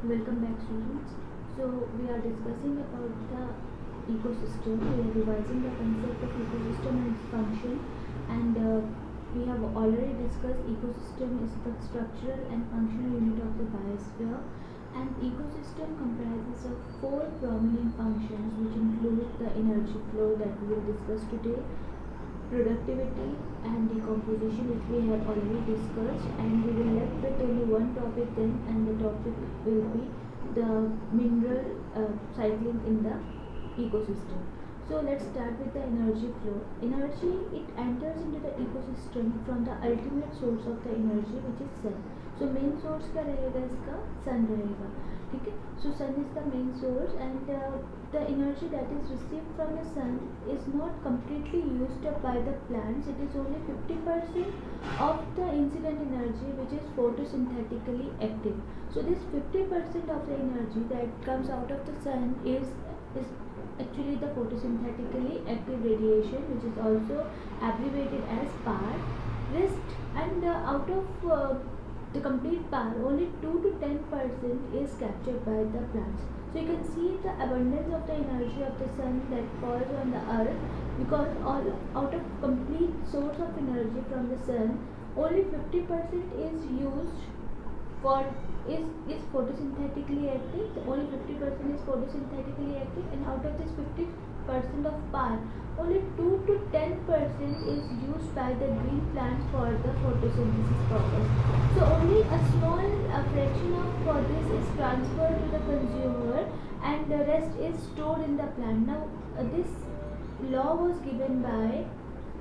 Welcome back, students. So we are discussing about the ecosystem. We are revising the concept of ecosystem and its function, and we have already discussed ecosystem is the structural and functional unit of the biosphere. And ecosystem comprises of four prominent functions, which include the energy flow that we will discuss today, productivity and decomposition, which we have already discussed, and we will left with only one topic then, and the topic will be the mineral cycling in the ecosystem. So let's start with the energy flow. Energy, it enters into the ecosystem from the ultimate source of the energy, which is sun. So main source क्या रहेगा इसका? sun रहेगा. ठीक है. So sun is the main source, and the energy that is received from the sun is not completely used up by the plants. It is only 50% of the incident energy which is photosynthetically active. So this 50% of the energy that comes out of the sun is actually the photosynthetically active radiation, which is also abbreviated as PAR. Rest, and out of the complete PAR, only 2 to 10% is captured by the plants. So you can see the abundance of the energy of the sun that falls on the earth, because all out of complete source of energy from the sun, only 50% is used for is photosynthetically active. Only 50% is photosynthetically active, and out of this 50% of PAR, only 2 to 10% is used by the green plants for the photosynthesis purpose. So only a small fraction of this is transferred to the consumer, and the rest is stored in the plant. Now this law was given by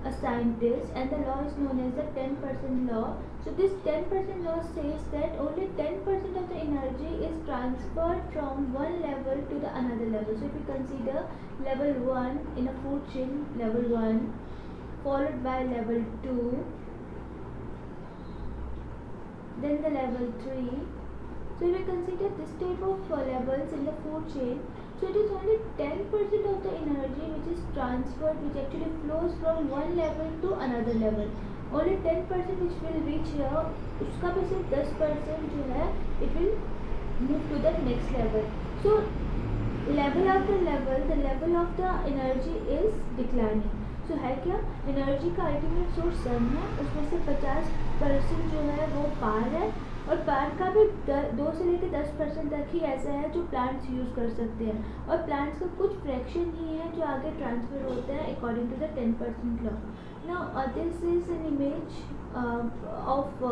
a scientist, and the law is known as the 10% law. So this 10% law says that only 10% of the energy is transferred from one level to the another level. So if we consider level 1 in a food chain, level 1 followed by level 2, then the level 3. So if we consider this type of levels in the food chain, so it is only 10% of the energy which is transferred, which actually flows from one level to another level. Only 10% which will reach here, उसका भी सिर्फ 10% जो है, it will move to the next level. So level after level, the level of the energy is declining. So है क्या? Energy का ultimate source सन है, उसमें से 50% जो है वो पार है, और पार का भी 2 से लेकर 10% तक ही ऐसा है जो प्लांट्स यूज़ कर सकते हैं, और प्लांट्स का कुछ फ्रैक्शन ही है जो आगे ट्रांसफर होता है according to the 10% law. Now this is an image of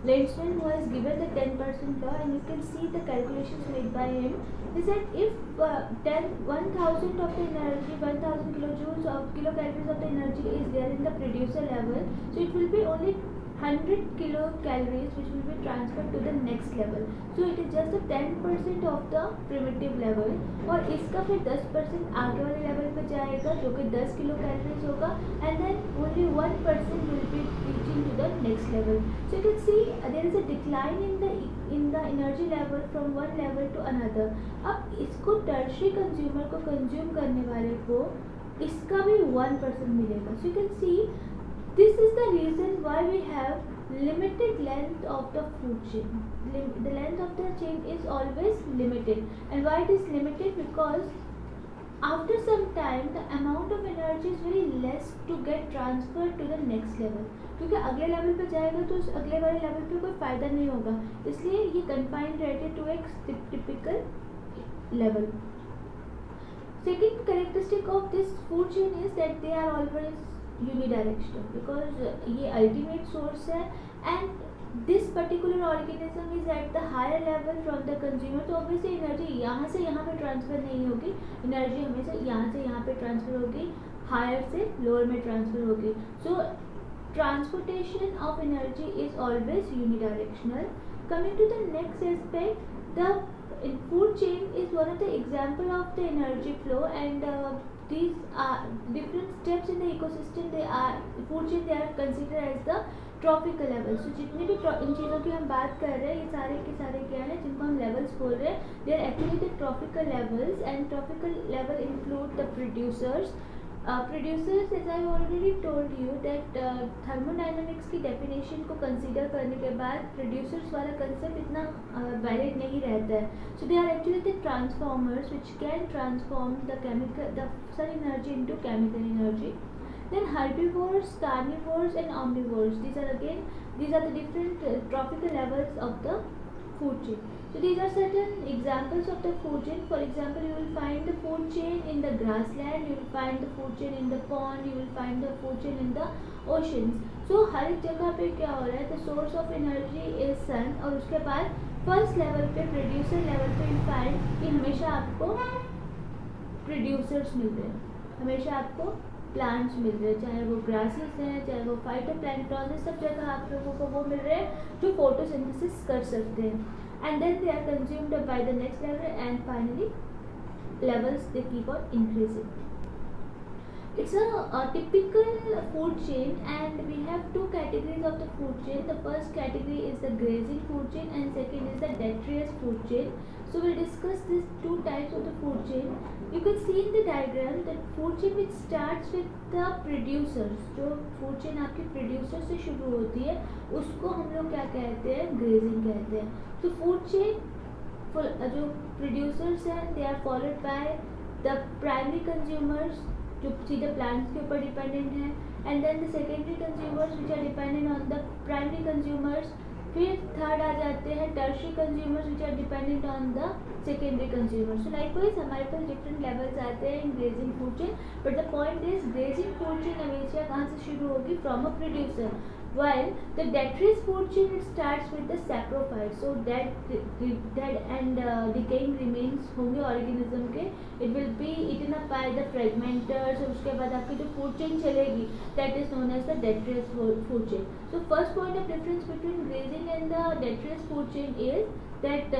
Lenzman, who has given the 10% law, and you can see the calculations made by him. He said if 1000 of the energy, 1000 kilojoules of kilocalories of the energy is there in the producer level, so it will be only 100 kilocalories which will be transferred to the next level. So it is just the 10% of the primitive level, और इसका फिर 10% आगे वाले level पे जाएगा जो कि 10 kilo calories होगा, and then only 1% will be reaching to the next level. So you can see there is a decline in the energy level from one level to another. अब इसको टर्शरी कंज्यूमर को consume करने वाले को इसका भी 1% मिलेगा. So you can see this is the reason why we have limited length of the food chain. The length of the chain is always limited, and why it is limited? Because after some time the amount of energy is very less to get transferred to the next level, क्योंकि अगले level पे जाएगा तो उस अगले वाले level पे कोई फ़ायदा नहीं होगा, इसलिए ये कन्फाइंड रहते टू एक typical level. Second characteristic of this food chain is that they are always unidirectional, because ये ultimate source है, and this particular organism is at the higher level from the consumer. तो obviously energy यहाँ से यहाँ पे transfer नहीं होगी, energy हमेशा यहाँ से यहाँ पे transfer होगी, higher से lower में transfer होगी. So transportation of energy is always unidirectional. Coming to the next aspect, the food chain is one of the example of the energy flow, and these are different steps in the ecosystem. They are food chain, they are considered as the tropical level. So जितने भी इन चीज़ों की हम बात कर रहे हैं, ये सारे के सारे क्या है जिनको हम लेवल्स बोल रहे हैं, they are actually the tropical levels, and tropical level include the producers, producers, as I already told you that thermodynamics की डेफिनेशन को कंसीडर करने के बाद प्रोड्यूसर्स वाला कंसेप्ट इतना वैलिड नहीं रहता है. So they are actually the transformers which can transform the sun energy into chemical energy. Then herbivores, carnivores and omnivores, these are the different trophical levels of the food chain. So these are certain examples of the food chain. For example, you will find the food chain in the grassland, you will find the food chain in the pond, you will find the food chain in the oceans. So हर एक जगह पे क्या हो रहा है, the source of energy is sun, और उसके बाद फर्स्ट लेवल पे प्रोड्यूसर लेवल पे you find कि हमेशा आपको प्रोड्यूसर्स मिल रहे हैं, हमेशा आपको प्लांट्स मिल रहे हैं, चाहे वो ग्रासेस हैं, चाहे वो फाइटोप्लैंक्टन है, सब जगह आप लोगों को वो मिल रहे हैं जो फोटोसिंथेसिस कर सकते हैं. And then they are consumed by the next level and finally levels they keep on increasing. It's a typical food chain, and we have two categories of the food chain. The first category is the grazing food chain and second is the detritus food chain. So we'll discuss these two types of the food chain. You can see in the diagram that food chain which starts with the producers, जो food chain आपके producer से शुरू होती है उसको हम लोग क्या कहते हैं, grazing कहते हैं. तो food chain जो producers हैं they are followed by the primary consumers जो सीधे प्लांट्स के ऊपर डिपेंडेंट है, and then the secondary consumers which are dependent on the primary consumers. फिर थर्ड आ जाते हैं tertiary consumers which are dependent on the secondary consumers. So likewise हमारे पास डिफरेंट लेवल्स आते हैं in grazing food chain, but the point is grazing food chain हमेशा कहाँ से शुरू होगी, from a producer, while the detritus food chain it starts with the saprophytes. So dead and decaying remains होंगे organism के, it will be eaten up by the fragmenters, और उसके बाद आपकी जो food chain चलेगी that is known as the detritus food chain. So first point of difference between grazing and the detritus food chain is that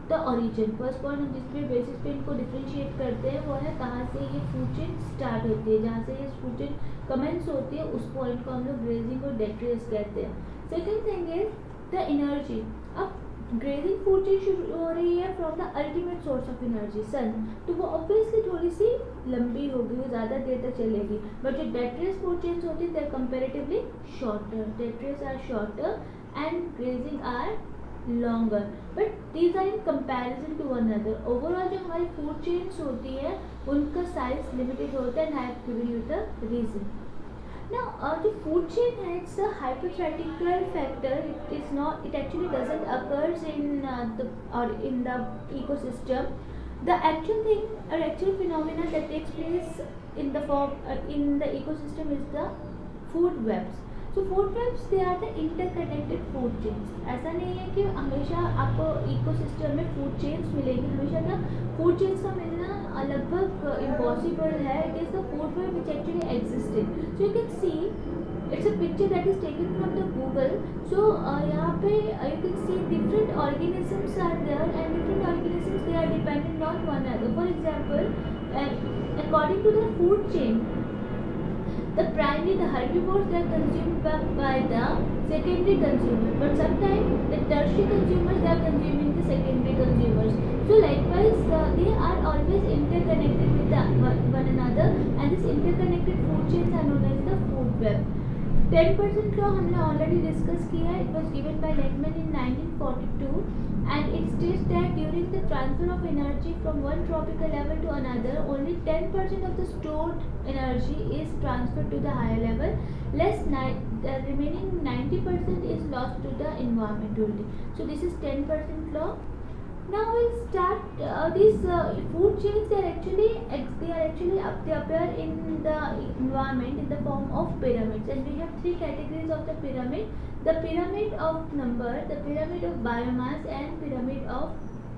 the origin. First point हम जिस basis पे इनको डिफ्रेंशिएट करते हैं वो है कहाँ से ये फूड चेन स्टार्ट होती है, जहाँ से ये फूड चेन कमेंस होती है उस पॉइंट को हम लोग ग्रेजिंग और डेट्रियस कहते हैं. Second thing is the energy. अब ग्रेजिंग फूड चेन शुरू हो रही है from the ultimate source of energy sun, तो वो ऑब्वियसली थोड़ी सी लंबी होगी, वो ज़्यादा देर तक चलेगी. बट जो डेट्रियस फूड चेन्स होती है they are comparatively shorter. Detritus are shorter and grazing are longer, but these are in comparison to one another. Overall जो हमारी food chains होती है उनका size limited होता है, and I have given you the reason. Now the food chain है, it's a hypothetical factor. It is not, it actually doesn't occurs in the ecosystem. The actual thing or actual phenomena that takes place in the ecosystem is the food webs. So food webs they are the interconnected food chains. ऐसा नहीं है कि हमेशा आपको ecosystem में food chains मिलेंगी, हमेशा का फूड चेन्स का मिलना लगभग इम्पॉसिबल है. It is the food web which actually existed. So you can see it's a picture that is taken from the Google. So यहाँ पे you can see different organisms are there and different organisms they are dependent on one other. For example according to the food chain, the herbivores they are consumed by the secondary consumers, but sometimes the tertiary consumers they are consuming the secondary consumers. So likewise they are always interconnected with one another, and this interconnected food chains are known as the food web. 10% law हमने already discuss किया. It was given by Lehman in 1942, and it states that during the transfer of energy from one tropical level to another, only 10% of the stored energy is transferred to the higher level. The remaining 90% is lost to the environment only. So this is 10% law. Now we'll start these food chains. They appear in the environment in the form of pyramids, and we have three categories of the pyramid: the pyramid of number, the pyramid of biomass, and pyramid of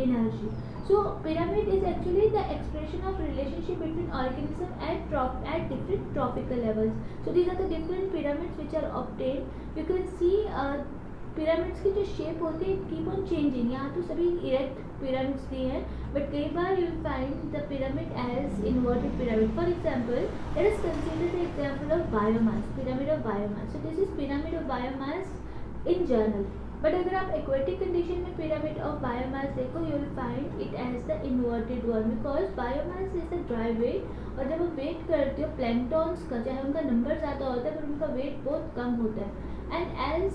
energy. So pyramid is actually the expression of relationship between organism at different trophical levels. So these are the different pyramids which are obtained. You can see pyramids की जो shape होती है keep on changing. यहाँ तो सभी erect pyramids दिए हैं, but कई बार you find the pyramid as inverted pyramid. For example let us consider the example of biomass, pyramid of biomass. So this is pyramid of biomass in general. But अगर आप aquatic condition में pyramid of biomass देखो, you will find it as the inverted one, because biomass is a dry weight, और जब आप wait करते हो planktons का, चाहे उनका नंबर ज़्यादा होता है पर उनका वेट बहुत कम होता है, and as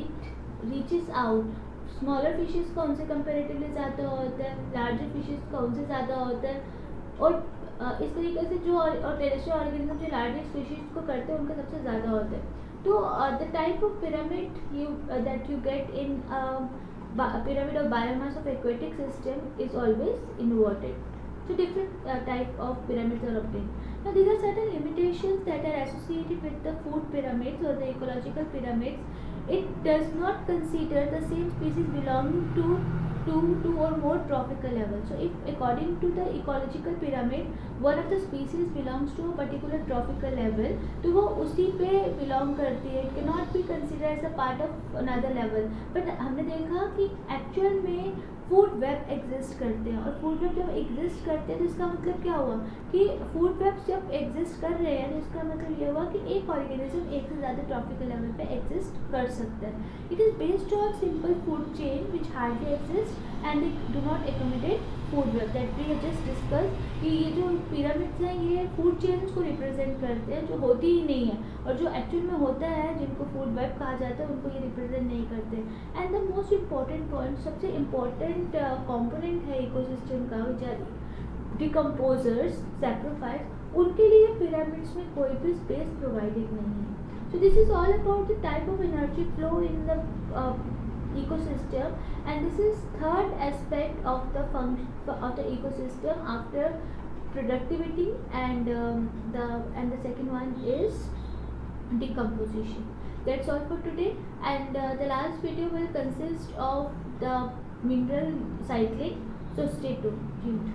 it reaches out, smaller fishes का उनसे कंपेरेटिवली ज़्यादा होता है, लार्जर फिशेस का उनसे ज़्यादा होता है, और इस तरीके से जो और टेरेस्ट्रियल ऑर्गेनिज्म जो लार्जेस्ट स्पीशीज को करते हैं उनका सबसे ज़्यादा होता है. तो the type of pyramid you that you get in pyramid of biomass of aquatic system is always inverted. So different type of pyramids are obtained. Now these are certain limitations that are associated with the food pyramids or the ecological pyramids. It does not consider the same species belonging to two or more trophical levels. So if according to the ecological pyramid one of the species belongs to a particular trophical level, तो वो उसी पे belong करती है. It cannot be considered as a part of another level. But हमने देखा कि actual में फूड वेब एग्जिस्ट करते हैं, और फूड वेब जब एग्जिस्ट करते हैं तो इसका मतलब क्या हुआ कि फूड वेब जब एग्जिस्ट कर रहे हैं तो इसका मतलब ये हुआ कि एक ऑर्गेनिज्म एक से ज़्यादा ट्रॉपिकल लेवल पे एग्जिस्ट कर सकता है. It is based on simple food chain which hardly exist and they do not accommodate food web. That we have just discuss कि ये जो पिरामिड्स हैं ये फूड चेन्स को रिप्रेजेंट करते हैं जो होती ही नहीं है, और जो एक्चुअल में होता है जिनको फूड वेब कहा जाता है उनको ये रिप्रेजेंट नहीं करते. And the most important point, सबसे इम्पॉर्टेंट कंपोनेंट है इकोसिस्टम का, विच आर डिकम्पोजर्स, सैक्रिफाइस, उनके लिए पिरामिड्स में कोई भी स्पेस प्रोवाइडेड नहीं है. So this is all about the type of energy flow in the ecosystem, and this is third aspect of the function of the ecosystem after productivity, and the second one is decomposition. That's all for today, and the last video will consist of the mineral cycling, so stay tuned.